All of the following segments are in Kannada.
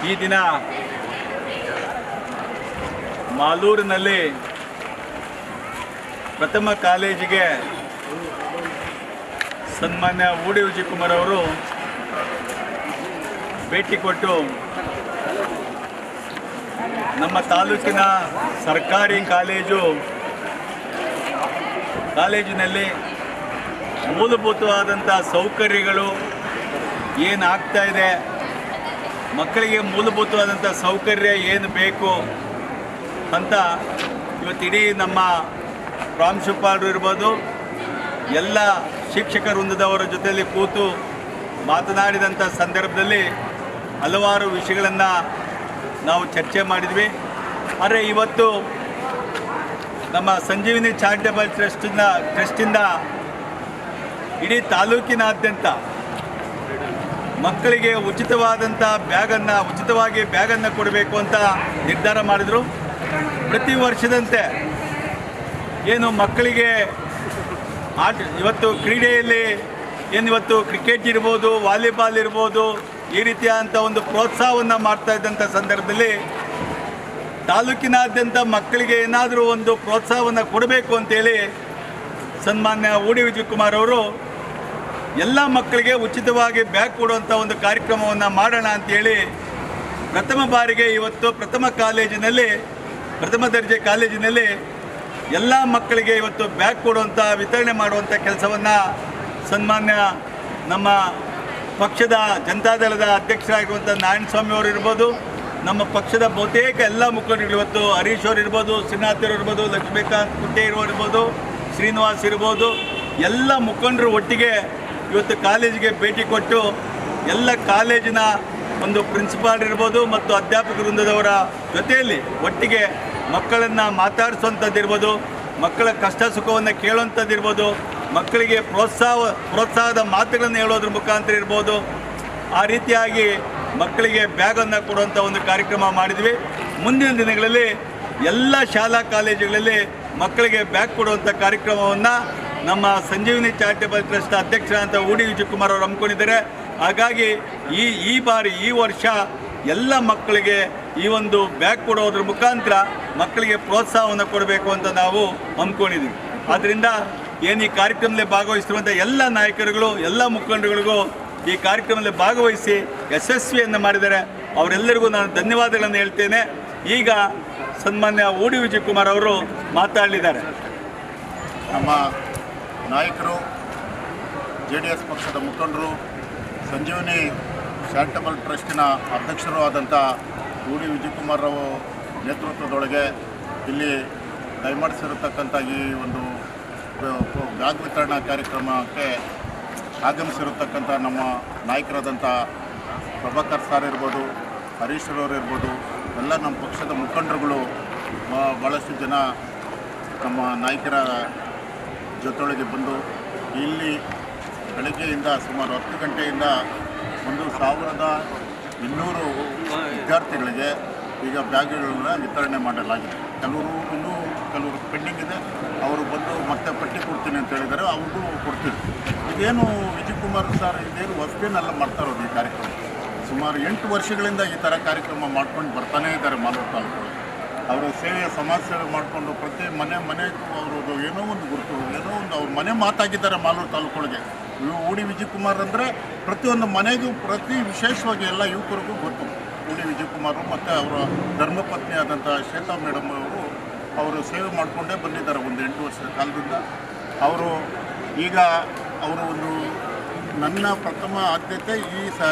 ಈ ದಿನ ಮಾಲೂರಿನಲ್ಲಿ ಪ್ರಥಮ ಕಾಲೇಜಿಗೆ ಸನ್ಮಾನ್ಯ ಊಡಿ ವಿಜಯಕುಮಾರ್ ಅವರು ಭೇಟಿ ಕೊಟ್ಟು ನಮ್ಮ ತಾಲೂಕಿನ ಸರ್ಕಾರಿ ಕಾಲೇಜಿನಲ್ಲಿ ಮೂಲಭೂತವಾದಂಥ ಸೌಕರ್ಯಗಳು ಏನಾಗ್ತಾ ಇದೆ, ಮಕ್ಕಳಿಗೆ ಮೂಲಭೂತವಾದಂಥ ಸೌಕರ್ಯ ಏನು ಬೇಕು ಅಂತ ಇವತ್ತಿಡೀ ನಮ್ಮ ಪ್ರಾಂಶುಪಾಲರು ಇರ್ಬೋದು, ಎಲ್ಲ ಶಿಕ್ಷಕ ವೃಂದದವರ ಜೊತೆಯಲ್ಲಿ ಕೂತು ಮಾತನಾಡಿದಂಥ ಸಂದರ್ಭದಲ್ಲಿ ಹಲವಾರು ವಿಷಯಗಳನ್ನು ನಾವು ಚರ್ಚೆ ಮಾಡಿದ್ವಿ. ಆದರೆ ಇವತ್ತು ನಮ್ಮ ಸಂಜೀವಿನಿ ಚಾರಿಟೇಬಲ್ ಟ್ರಸ್ಟಿಂದ ಇಡೀ ತಾಲೂಕಿನಾದ್ಯಂತ ಮಕ್ಕಳಿಗೆ ಉಚಿತವಾಗಿ ಬ್ಯಾಗನ್ನು ಕೊಡಬೇಕು ಅಂತ ನಿರ್ಧಾರ ಮಾಡಿದರು. ಪ್ರತಿ ವರ್ಷದಂತೆ ಏನು ಮಕ್ಕಳಿಗೆ ಇವತ್ತು ಕ್ರೀಡೆಯಲ್ಲಿ ಇವತ್ತು ಕ್ರಿಕೆಟ್ ಇರ್ಬೋದು, ವಾಲಿಬಾಲ್ ಇರ್ಬೋದು, ಈ ರೀತಿಯಾದಂಥ ಒಂದು ಪ್ರೋತ್ಸಾಹವನ್ನು ಮಾಡ್ತಾ ಇದ್ದಂಥ ಸಂದರ್ಭದಲ್ಲಿ ತಾಲೂಕಿನಾದ್ಯಂತ ಮಕ್ಕಳಿಗೆ ಏನಾದರೂ ಒಂದು ಪ್ರೋತ್ಸಾಹವನ್ನು ಕೊಡಬೇಕು ಅಂತೇಳಿ ಸನ್ಮಾನ್ಯ ಊಡಿ ವಿಜಯಕುಮಾರ್ ಅವರು ಎಲ್ಲ ಮಕ್ಕಳಿಗೆ ಉಚಿತವಾಗಿ ಬ್ಯಾಗ್ ಕೊಡುವಂಥ ಒಂದು ಕಾರ್ಯಕ್ರಮವನ್ನು ಮಾಡೋಣ ಅಂಥೇಳಿ ಪ್ರಥಮ ಬಾರಿಗೆ ಇವತ್ತು ಪ್ರಥಮ ದರ್ಜೆ ಕಾಲೇಜಿನಲ್ಲಿ ಎಲ್ಲ ಮಕ್ಕಳಿಗೆ ಇವತ್ತು ಬ್ಯಾಗ್ ಕೊಡುವಂಥ ವಿತರಣೆ ಮಾಡುವಂಥ ಕೆಲಸವನ್ನು ಸನ್ಮಾನ್ಯ ನಮ್ಮ ಪಕ್ಷದ ಜನತಾದಳದ ಅಧ್ಯಕ್ಷರಾಗಿರುವಂಥ ನಾರಾಯಣಸ್ವಾಮಿ ಅವರು ಇರ್ಬೋದು, ನಮ್ಮ ಪಕ್ಷದ ಬಹುತೇಕ ಎಲ್ಲ ಮುಖಂಡರು ಇವತ್ತು ಹರೀಶ್ ಅವರು ಇರ್ಬೋದು, ಶ್ರೀನಾಥ್ ಅವರು ಇರ್ಬೋದು, ಲಕ್ಷ್ಮೀಕಾಂತ್ ಕುಟ್ಟೆ ಇರ್ಬೋದು, ಶ್ರೀನಿವಾಸ್ ಇರ್ಬೋದು, ಎಲ್ಲ ಮುಖಂಡರು ಒಟ್ಟಿಗೆ ಇವತ್ತು ಕಾಲೇಜಿಗೆ ಭೇಟಿ ಕೊಟ್ಟು ಎಲ್ಲ ಕಾಲೇಜಿನ ಒಂದು ಪ್ರಿನ್ಸಿಪಾಲ್ ಇರ್ಬೋದು ಮತ್ತು ಅಧ್ಯಾಪಕ ವೃಂದದವರ ಜೊತೆಯಲ್ಲಿ ಒಟ್ಟಿಗೆ ಮಕ್ಕಳನ್ನು ಮಾತಾಡಿಸುವಂಥದ್ದಿರ್ಬೋದು, ಮಕ್ಕಳ ಕಷ್ಟ ಸುಖವನ್ನು ಕೇಳುವಂಥದ್ದಿರ್ಬೋದು, ಮಕ್ಕಳಿಗೆ ಪ್ರೋತ್ಸಾಹದ ಮಾತುಗಳನ್ನು ಹೇಳೋದ್ರ ಮುಖಾಂತರ ಇರ್ಬೋದು, ಆ ರೀತಿಯಾಗಿ ಮಕ್ಕಳಿಗೆ ಬ್ಯಾಗನ್ನು ಕೊಡುವಂಥ ಒಂದು ಕಾರ್ಯಕ್ರಮ ಮಾಡಿದ್ವಿ. ಮುಂದಿನ ದಿನಗಳಲ್ಲಿ ಎಲ್ಲ ಶಾಲಾ ಕಾಲೇಜುಗಳಲ್ಲಿ ಮಕ್ಕಳಿಗೆ ಬ್ಯಾಗ್ ಕೊಡುವಂಥ ಕಾರ್ಯಕ್ರಮವನ್ನು ನಮ್ಮ ಸಂಜೀವಿನಿ ಚಾರಿಟೇಬಲ್ ಟ್ರಸ್ಟ್ ಅಧ್ಯಕ್ಷರಾದಂಥ ಊಡಿ ವಿಜಯಕುಮಾರ್ ಅವರು ಹಮ್ಮಿಕೊಂಡಿದ್ದಾರೆ. ಹಾಗಾಗಿ ಈ ವರ್ಷ ಎಲ್ಲ ಮಕ್ಕಳಿಗೆ ಈ ಒಂದು ಬ್ಯಾಗ್ ಕೊಡೋದ್ರ ಮುಖಾಂತರ ಮಕ್ಕಳಿಗೆ ಪ್ರೋತ್ಸಾಹವನ್ನು ಕೊಡಬೇಕು ಅಂತ ನಾವು ಹಮ್ಮಿಕೊಂಡಿದ್ದೀವಿ. ಆದ್ದರಿಂದ ಏನು ಈ ಕಾರ್ಯಕ್ರಮದಲ್ಲಿ ಭಾಗವಹಿಸಿರುವಂಥ ಎಲ್ಲ ನಾಯಕರುಗಳು, ಎಲ್ಲ ಮುಖಂಡರುಗಳಿಗೂ ಈ ಕಾರ್ಯಕ್ರಮದಲ್ಲಿ ಭಾಗವಹಿಸಿ ಯಶಸ್ವಿಯನ್ನು ಮಾಡಿದ್ದಾರೆ. ಅವರೆಲ್ಲರಿಗೂ ನಾನು ಧನ್ಯವಾದಗಳನ್ನು ಹೇಳ್ತೇನೆ. ಈಗ ಸನ್ಮಾನ್ಯ ಊಡಿ ವಿಜಯಕುಮಾರ್ ಅವರು ಮಾತಾಡಲಿದ್ದಾರೆ. ನಮ್ಮ ನಾಯಕರು, JDS ಪಕ್ಷದ ಮುಖಂಡರು, ಸಂಜೀವಿನಿ ಚಾರಿಟಬಲ್ ಟ್ರಸ್ಟಿನ ಅಧ್ಯಕ್ಷರು ಆದಂಥ ಊಡಿ ವಿಜಯಕುಮಾರ್ ಅವರ ನೇತೃತ್ವದೊಳಗೆ ಇಲ್ಲಿ ದಯಮಾಡಿಸಿರತಕ್ಕಂಥ ಈ ಒಂದು ಬ್ಯಾಗ್ ವಿತರಣಾ ಕಾರ್ಯಕ್ರಮಕ್ಕೆ ಆಗಮಿಸಿರತಕ್ಕಂಥ ನಮ್ಮ ನಾಯಕರಾದಂಥ ಪ್ರಭಾಕರ್ ಸರ್ ಇರ್ಬೋದು, ಹರೀಶ್ ಅವರು ಇರ್ಬೋದು, ಎಲ್ಲ ನಮ್ಮ ಪಕ್ಷದ ಮುಖಂಡರುಗಳು ಭಾಳಷ್ಟು ಜನ ನಮ್ಮ ನಾಯಕರ ಜೊತೆಯೊಳಗೆ ಬಂದು ಇಲ್ಲಿ ಬೆಳಗ್ಗೆಯಿಂದ ಸುಮಾರು 10 ಗಂಟೆಯಿಂದ 1200 ವಿದ್ಯಾರ್ಥಿಗಳಿಗೆ ಈಗ ಬ್ಯಾಗ್ಗಳನ್ನು ವಿತರಣೆ ಮಾಡಲಾಗಿದೆ. ಕೆಲವರು ಪೆಂಡಿಂಗ್ ಇದೆ, ಅವರು ಬಂದು ಮತ್ತೆ ಪಟ್ಟಿ ಕೊಡ್ತೀನಿ ಅಂತ ಹೇಳಿದ್ದಾರೆ, ಅವ್ರಿಗೂ ಕೊಡ್ತೀವಿ. ಇದೇನು ವಿಜಯಕುಮಾರ್ ಸರ್ ಇದೇನು ಹೊಸದೇನೆಲ್ಲ ಮಾಡ್ತಾ ಇರೋದು ಈ ಕಾರ್ಯಕ್ರಮ. ಸುಮಾರು 8 ವರ್ಷಗಳಿಂದ ಈ ಥರ ಕಾರ್ಯಕ್ರಮ ಮಾಡ್ಕೊಂಡು ಬರ್ತಾನೇ ಇದ್ದಾರೆ ಮಾಲೂರು ತಾಲೂಕು. ಅವರು ಸಮಾಜ ಸೇವೆ ಮಾಡಿಕೊಂಡು ಪ್ರತಿ ಮನೆಗೂ ಅವ್ರದ್ದು ಏನೋ ಒಂದು ಗುರುತು, ಏನೋ ಒಂದು ಅವ್ರ ಮನೆ ಮಾತಾಗಿದ್ದಾರೆ ಮಾಲೂರು ತಾಲೂಕೊಳಗೆ. ಊಡಿ ವಿಜಯಕುಮಾರ್ ಅಂದರೆ ಪ್ರತಿಯೊಂದು ಮನೆಗೂ ವಿಶೇಷವಾಗಿ ಎಲ್ಲ ಯುವಕರಿಗೂ ಗೊತ್ತು. ಊಡಿ ವಿಜಯಕುಮಾರ್ ಮತ್ತು ಅವರ ಧರ್ಮಪತ್ನಿ ಆದಂಥ ಶ್ವೇತಾ ಮೇಡಮ್ ಅವರು ಸೇವೆ ಮಾಡಿಕೊಂಡೇ ಬಂದಿದ್ದಾರೆ ಒಂದು 8 ವರ್ಷದ ಕಾಲದಿಂದ. ಅವರು ಒಂದು ನನ್ನ ಪ್ರಥಮ ಆದ್ಯತೆ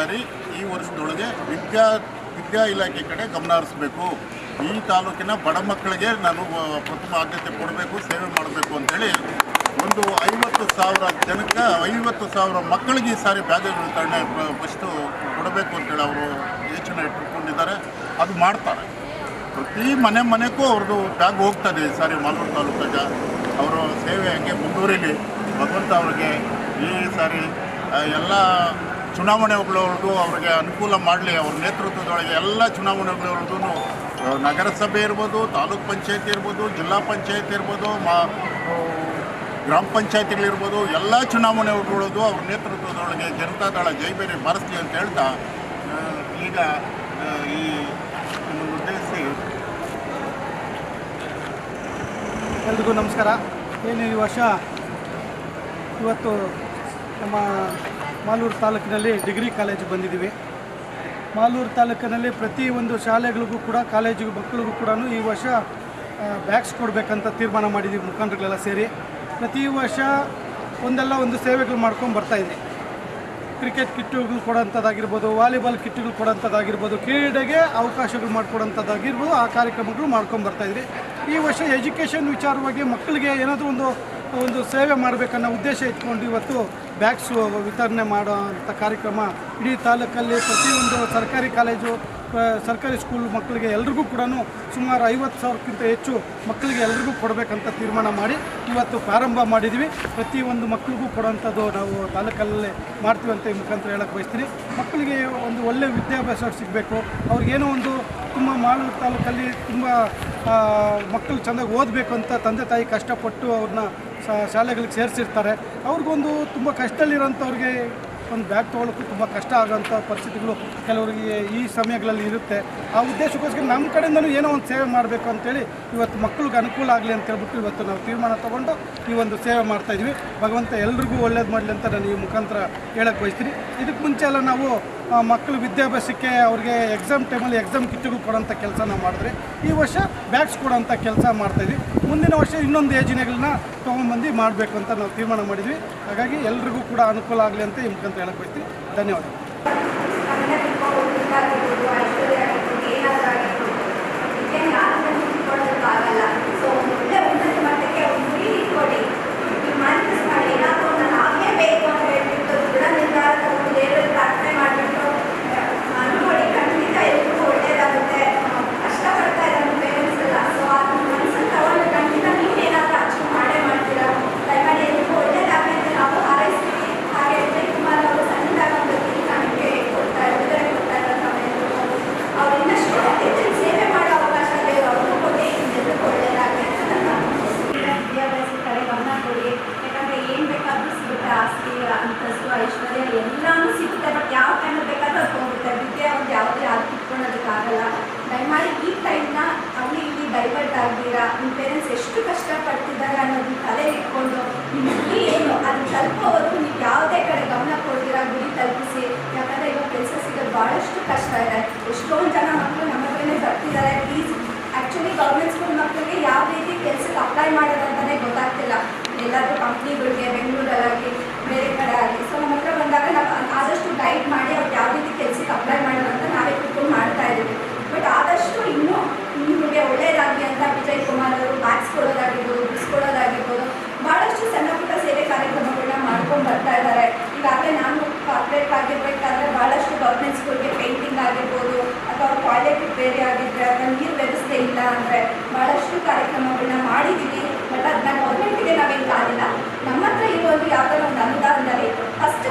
ಈ ವರ್ಷದೊಳಗೆ ವಿದ್ಯಾ ಇಲಾಖೆ ಕಡೆ ಗಮನ ಹರಿಸಬೇಕು. ಈ ತಾಲೂಕಿನ ಬಡ ಮಕ್ಕಳಿಗೆ ನಾನು ಪ್ರಥಮ ಆದ್ಯತೆ ಕೊಡಬೇಕು, ಸೇವೆ ಮಾಡಬೇಕು ಅಂಥೇಳಿ ಒಂದು 50,000 ಜನಕ್ಕೆ 50,000 ಮಕ್ಕಳಿಗೆ ಈ ಸಾರಿ ಬ್ಯಾಗ್ ವಿತರಣೆ ಫಸ್ಟು ಕೊಡಬೇಕು ಅಂತೇಳಿ ಅವರು ಯೋಚನೆ ಇಟ್ಟುಕೊಂಡಿದ್ದಾರೆ. ಅದು ಮಾಡ್ತಾರೆ. ಪ್ರತಿ ಮನೆಗೂ ಅವ್ರದ್ದು ಬ್ಯಾಗ್ ಹೋಗ್ತದೆ. ಈ ಸಾರಿ ಮಾಲೂರು ತಾಲೂಕಿಗೆ ಅವರ ಸೇವೆ ಹಂಗೆ ಮುಂದುವರಿಲಿ, ಭಗವಂತ ಅವ್ರಿಗೆ ಈ ಸಾರಿ ಎಲ್ಲ ಚುನಾವಣೆಗಳವರೆಗೂ ಅವ್ರಿಗೆ ಅನುಕೂಲ ಮಾಡಲಿ. ಅವ್ರ ನೇತೃತ್ವದೊಳಗೆ ಎಲ್ಲ ಚುನಾವಣೆಗಳವರೆಗೂ ನಗರಸಭೆ ಇರ್ಬೋದು, ತಾಲೂಕ್ ಪಂಚಾಯತಿ ಇರ್ಬೋದು, ಜಿಲ್ಲಾ ಪಂಚಾಯತಿ ಇರ್ಬೋದು, ಗ್ರಾಮ ಪಂಚಾಯತಿಗಳಿರ್ಬೋದು ಎಲ್ಲ ಚುನಾವಣೆ ಒಳಗೊಳ್ಳೋದು ಅವ್ರ ನೇತೃತ್ವದೊಳಗೆ ಜನತಾದಳ ಜೈಬೇರಿ ಬಾರಿಸಲಿ ಅಂತ ಹೇಳ್ತಾ ಈಗ ಈ ಉದ್ದೇಶಿಸಿ ಎಲ್ರಿಗೂ ನಮಸ್ಕಾರ. ಏನು ಈ ವರ್ಷ ಇವತ್ತು ನಮ್ಮ ಮಾಲೂರು ತಾಲೂಕಿನಲ್ಲಿ ಡಿಗ್ರಿ ಕಾಲೇಜು ಬಂದಿದ್ದೀವಿ. ಮಾಲೂರು ತಾಲೂಕಿನಲ್ಲಿ ಪ್ರತಿ ಒಂದು ಶಾಲೆಗಳಿಗೂ ಕೂಡ ಕಾಲೇಜಿಗೂ ಮಕ್ಕಳಿಗೂ ಕೂಡ ಈ ವರ್ಷ ಬ್ಯಾಗ್ಸ್ ಕೊಡಬೇಕಂತ ತೀರ್ಮಾನ ಮಾಡಿದ್ದೀವಿ ಮುಖಂಡರುಗಳೆಲ್ಲ ಸೇರಿ. ಪ್ರತಿ ವರ್ಷ ಒಂದು ಸೇವೆಗಳು ಮಾಡ್ಕೊಂಡು ಬರ್ತಾಯಿದೆ. ಕ್ರಿಕೆಟ್ ಕಿಟ್ಟುಗಳು ಕೊಡೋಂಥದ್ದಾಗಿರ್ಬೋದು, ವಾಲಿಬಾಲ್ ಕಿಟ್ಟುಗಳು ಕೊಡೋಂಥದ್ದಾಗಿರ್ಬೋದು, ಕ್ರೀಡೆಗೆ ಅವಕಾಶಗಳು ಮಾಡಿಕೊಡೋಂಥದ್ದಾಗಿರ್ಬೋದು, ಆ ಕಾರ್ಯಕ್ರಮಗಳು ಮಾಡ್ಕೊಂಡು ಬರ್ತಾಯಿದ್ರಿ. ಈ ವರ್ಷ ಎಜುಕೇಷನ್ ವಿಚಾರವಾಗಿ ಮಕ್ಕಳಿಗೆ ಏನಾದರೂ ಒಂದು ಸೇವೆ ಮಾಡಬೇಕನ್ನೋ ಉದ್ದೇಶ ಇಟ್ಕೊಂಡು ಇವತ್ತು ಬ್ಯಾಗ್ಸು ವಿತರಣೆ ಮಾಡೋಂಥ ಕಾರ್ಯಕ್ರಮ ಇಡೀ ತಾಲೂಕಲ್ಲಿ ಪ್ರತಿಯೊಂದು ಸರ್ಕಾರಿ ಕಾಲೇಜು, ಸರ್ಕಾರಿ ಸ್ಕೂಲ್ ಮಕ್ಕಳಿಗೆ ಎಲ್ರಿಗೂ ಕೂಡ ಸುಮಾರು 50,000ಕ್ಕಿಂತ ಹೆಚ್ಚು ಮಕ್ಕಳಿಗೆ ಎಲ್ರಿಗೂ ಕೊಡಬೇಕಂತ ತೀರ್ಮಾನ ಮಾಡಿ ಇವತ್ತು ಪ್ರಾರಂಭ ಮಾಡಿದ್ವಿ. ಪ್ರತಿಯೊಂದು ಮಕ್ಕಳಿಗೂ ಕೊಡೋಂಥದ್ದು ನಾವು ತಾಲೂಕಲ್ಲೇ ಮಾಡ್ತೀವಿ ಅಂತ ಈ ಮುಖಾಂತರ ಹೇಳಕ್ಕೆ ಬಯಸ್ತೀನಿ. ಮಕ್ಕಳಿಗೆ ಒಂದು ಒಳ್ಳೆಯ ವಿದ್ಯಾಭ್ಯಾಸ ಸಿಗಬೇಕು. ಅವ್ರಿಗೇನೋ ಒಂದು ತುಂಬ ಮಾಲೂರು ತಾಲೂಕಲ್ಲಿ ತುಂಬ ಮಕ್ಕಳು ಚೆಂದಾಗಿ ಓದಬೇಕು ಅಂತ ತಂದೆ ತಾಯಿ ಕಷ್ಟಪಟ್ಟು ಅವ್ರನ್ನ ಶಾಲೆಗಳಿಗೆ ಸೇರಿಸಿರ್ತಾರೆ. ಅವ್ರಿಗೊಂದು ತುಂಬ ಕಷ್ಟದಲ್ಲಿರೋಂಥವ್ರಿಗೆ ಒಂದು ಬ್ಯಾಗ್ ತೊಗೊಳಕ್ಕೂ ತುಂಬ ಕಷ್ಟ ಆಗೋಂಥ ಪರಿಸ್ಥಿತಿಗಳು ಕೆಲವರಿಗೆ ಈ ಸಮಯಗಳಲ್ಲಿ ಇರುತ್ತೆ. ಆ ಉದ್ದೇಶಕ್ಕೋಸ್ಕರ ನಮ್ಮ ಕಡೆಯಿಂದಲೂ ಏನೋ ಒಂದು ಸೇವೆ ಮಾಡಬೇಕು ಅಂತೇಳಿ ಇವತ್ತು ಮಕ್ಕಳಿಗೆ ಅನುಕೂಲ ಆಗಲಿ ಅಂತ ಹೇಳ್ಬಿಟ್ಟು ಇವತ್ತು ನಾವು ತೀರ್ಮಾನ ತೊಗೊಂಡು ಈ ಒಂದು ಸೇವೆ ಮಾಡ್ತಾಯಿದ್ವಿ. ಭಗವಂತ ಎಲ್ರಿಗೂ ಒಳ್ಳೇದು ಮಾಡಲಿ ಅಂತ ನಾನು ಈ ಮುಖಾಂತರ ಹೇಳಕ್ಕೆ ಬಯಸ್ತೀನಿ. ಇದಕ್ಕೆ ಮುಂಚೆ ಎಲ್ಲ ನಾವು ಮಕ್ಕಳು ವಿದ್ಯಾಭ್ಯಾಸಕ್ಕೆ ಅವ್ರಿಗೆ ಎಕ್ಸಾಮ್ ಟೈಮಲ್ಲಿ ಎಕ್ಸಾಮ್ ಕಿಟ್ಗಳು ಕೊಡೋಂಥ ಕೆಲಸ ನಾವು ಮಾಡಿದ್ರೆ, ಈ ವರ್ಷ ಬ್ಯಾಗ್ಸ್ ಕೊಡೋಂಥ ಕೆಲಸ ಮಾಡ್ತಾಯಿದ್ವಿ. ಮುಂದಿನ ವರ್ಷ ಇನ್ನೊಂದು ಯೋಜನೆಗಳನ್ನ ತೊಗೊಂಬಂದು ಮಾಡಬೇಕು ಅಂತ ನಾವು ತೀರ್ಮಾನ ಮಾಡಿದ್ವಿ. ಹಾಗಾಗಿ ಎಲ್ರಿಗೂ ಕೂಡ ಅನುಕೂಲ ಆಗಲಿ ಅಂತ ಈ ಮುಖಾಂತರ ಹೇಳಕ್ಕೆ ಬಯಸ್ತೀನಿ. ಧನ್ಯವಾದಗಳು. ಎಲ್ಲಾನು ಸಿಗುತ್ತೆ. ಬಟ್ ಯಾವ ಟೈಮಲ್ಲಿ ಬೇಕಾದ್ರೂ ಅದು ಹೋಗುತ್ತೆ. ವಿದ್ಯೆ ಒಂದು ಯಾವುದೇ ಅದು ಕಿತ್ಕೊಳ್ಳೋದಕ್ಕಾಗಲ್ಲ. ದಯಮಾಡಿ ಈ ಟೈಮ್ನ ಅಲ್ಲಿ ಇಲ್ಲಿ ಡೈವರ್ಟ್ ಆಗ್ತೀರಾ. ನಿಮ್ಮ ಪೇರೆಂಟ್ಸ್ ಎಷ್ಟು ಕಷ್ಟಪಡ್ತಿದ್ದಾರೆ ಅನ್ನೋದನ್ನ ತಲೆಯಲ್ಲಿ ಇಟ್ಕೊಂಡು ನಿಮ್ಮ ಗುರಿ ಏನು ಅದು ತಲುಪೋವರೆಗೂ ನೀವು ಯಾವುದೇ ಕಡೆ ಗಮನ ಕೊಡ್ತೀರಾ ಗುರಿ ತಲುಪಿಸಿ. ಯಾಕಂದರೆ ಇವಾಗ ಕೆಲಸ ಸಿಗೋದು ಭಾಳಷ್ಟು ಕಷ್ಟ ಇದೆ. ಎಷ್ಟೊಂದು ಜನ ಮಕ್ಕಳು ನಮ್ಮ ಹತ್ರನೇ ಬರ್ತಿದ್ದಾರೆ. ಪ್ಲೀಸ್, ಆ್ಯಕ್ಚುಲಿ ಗೌರ್ಮೆಂಟ್ ಸ್ಕೂಲ್ ಮಕ್ಕಳಿಗೆ ಯಾವ ರೀತಿ ಕೆಲಸಕ್ಕೆ ಅಪ್ಲೈ ಮಾಡೋದು ಅಂತಲೇ ಗೊತ್ತಾಗ್ತಿಲ್ಲ. ಎಲ್ಲಾದರೂ ಕಂಪ್ನಿಗಳಿಗೆ ಬೆಂಗಳೂರಲ್ಲಾಗಲಿ ಬೇರೆ ಕಡೆ ಆಗಲಿ. ಸೊ ನಮ್ಮ ಹತ್ರ ಬಂದಾಗ ನಾವು ಆದಷ್ಟು ಗೈಡ್ ಮಾಡಿ ಅವ್ರು ಯಾವ ರೀತಿ ಕೆಲಸಕ್ಕೆ ಅಪ್ಲೈ ಮಾಡೋದು ಅಂತ ನಾವೇ ಕೂತ್ಕೊಂಡು ಮಾಡ್ತಾ ಇದ್ದೀವಿ. ಬಟ್ ಆದಷ್ಟು ಇನ್ನೂ ನಿಮಗೆ ಒಳ್ಳೆಯದಾಗಲಿ ಅಂತ ವಿಜಯ್ ಕುಮಾರ್ ಅವರು ಬ್ಯಾಗ್ಸ್ ಕೊಡೋದಾಗಿರ್ಬೋದು, ಬುಕ್ಸ್ ಕೊಡೋದಾಗಿರ್ಬೋದು, ಭಾಳಷ್ಟು ಸಣ್ಣ ಪುಟ್ಟ ಸೇವೆ ಕಾರ್ಯಕ್ರಮಗಳನ್ನ ಮಾಡ್ಕೊಂಡು ಬರ್ತಾ ಇದ್ದಾರೆ. ಈಗಾಗಲೇ ನಾನು ಕಾರ್ಪೊರೇಟ್ ಆಗಿರಬೇಕಾದ್ರೆ ಭಾಳಷ್ಟು ಗೌರ್ಮೆಂಟ್ ಸ್ಕೂಲ್ಗೆ ಪೇಂಟಿಂಗ್ ಆಗಿರ್ಬೋದು ಅಥವಾ ಅವ್ರ ಟಾಯ್ಲೆಟ್ ಬೇರೆ ಆಗಿದ್ದರೆ ಅಥವಾ ನೀರು ವ್ಯವಸ್ಥೆ ಇಲ್ಲ ಅಂದರೆ ಭಾಳಷ್ಟು ಕಾರ್ಯಕ್ರಮಗಳನ್ನ ಮಾಡಿದ್ದೀವಿ. ಬಟ್ ಅದನ್ನ ಗೌರ್ಮೆಂಟಿಗೆ ನಾವೇನು ಕಾದಿಲ್ಲ. ನಮ್ಮ ಹತ್ರ ಇರೋದು ಯಾವುದಾದ್ರು ಒಂದು ಅನುದಾನದಲ್ಲಿ ಫಸ್ಟ್